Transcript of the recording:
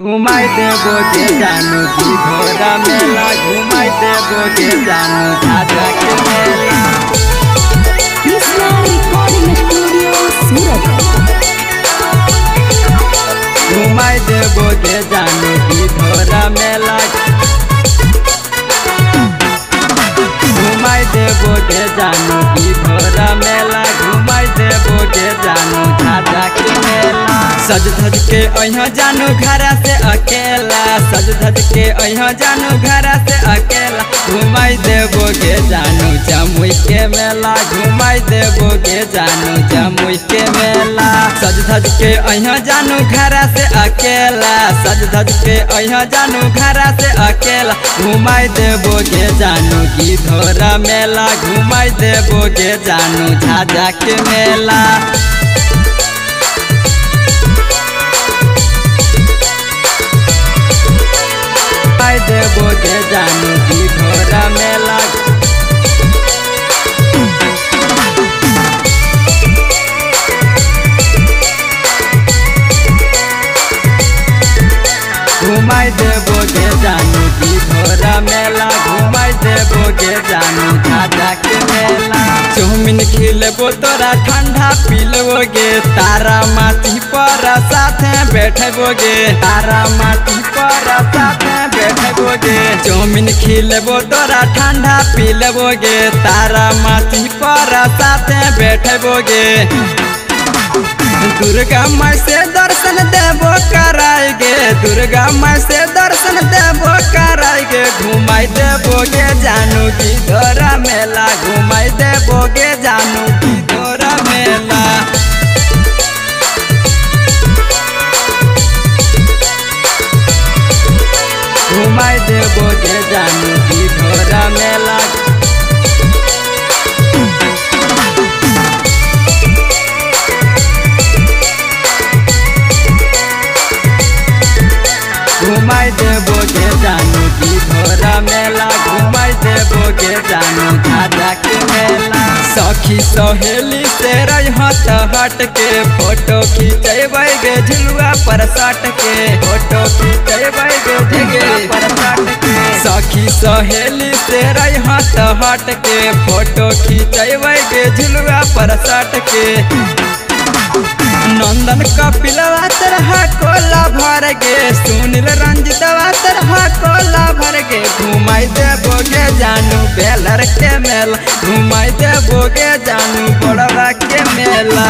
घुमाई देबो के जानू की घोड़ा मेला घुमाई देबो के जानू झाझा के मेला। कृष्णा रिकॉर्डिंग स्टूडियो सूरत। घुमाई देबो के जानू की घोड़ा मेला घुमाई देबो के जानू की घोड़ा मेला घुमाई देबो के जानू झाझा के मेला। सज धज के अहिया जानू घरा से अकेला सज धज के अहिया जानू घरा से अकेला घुमाई देबो के जानू जमुई के मेला घुमाई देबो के जानू जमुई के मेला। सज धज के अहिया जानू घरा से अकेला सज धज के अहिया जानू घरा से अकेला घुमाई देबो के जानू की धोरा मेला घुमाई देबो के जानू झाझा के मेला। घुमाई देबो के जानू की घोड़ा मेला घुमाई देबो के जानू की घोड़ा मेला घुमाई देबो के जानू झाझा के मेला। चौमिन खिलेबो तोरा ठंडा पिलबोगे तारा माटी पर साथे बैठबोगे तारा माटी पर साथे बैठबोगे। चौमिन खिलेबो तोरा ठंडा पिलबोगे तारा माटी पर साथे बैठबोगे। दुर्गा माई से दर्शन देबो कराएगे दुर्गा माई से दर्शन देबो कराएगे घुमाई देबो के जानू की धोरा मेला घुमाई देबो के जानू की धोरा मेला। घुमाई देबो के जानू की धोरा मेला घुमाई देबो के जानू की घोड़ा मेला घुमाई देबो के जानू झाझा के मेला। सखी सहेली से रहत हट के फोटो खींचबै गे झुलुआ पर सट के फोटो खींचबै गे झुलुआ पर सट के। सखी सहेली से रहत हट के फोटो खींचबै गे झुलुआ पर सट के। नंदन कपिलवा तरह कोला भर गे सुनील रंजितवा तरह कोला भर गे घुमाई देबो के जानू बेलर के मेला घुमाई देबो के जानू बड़वा के मेला।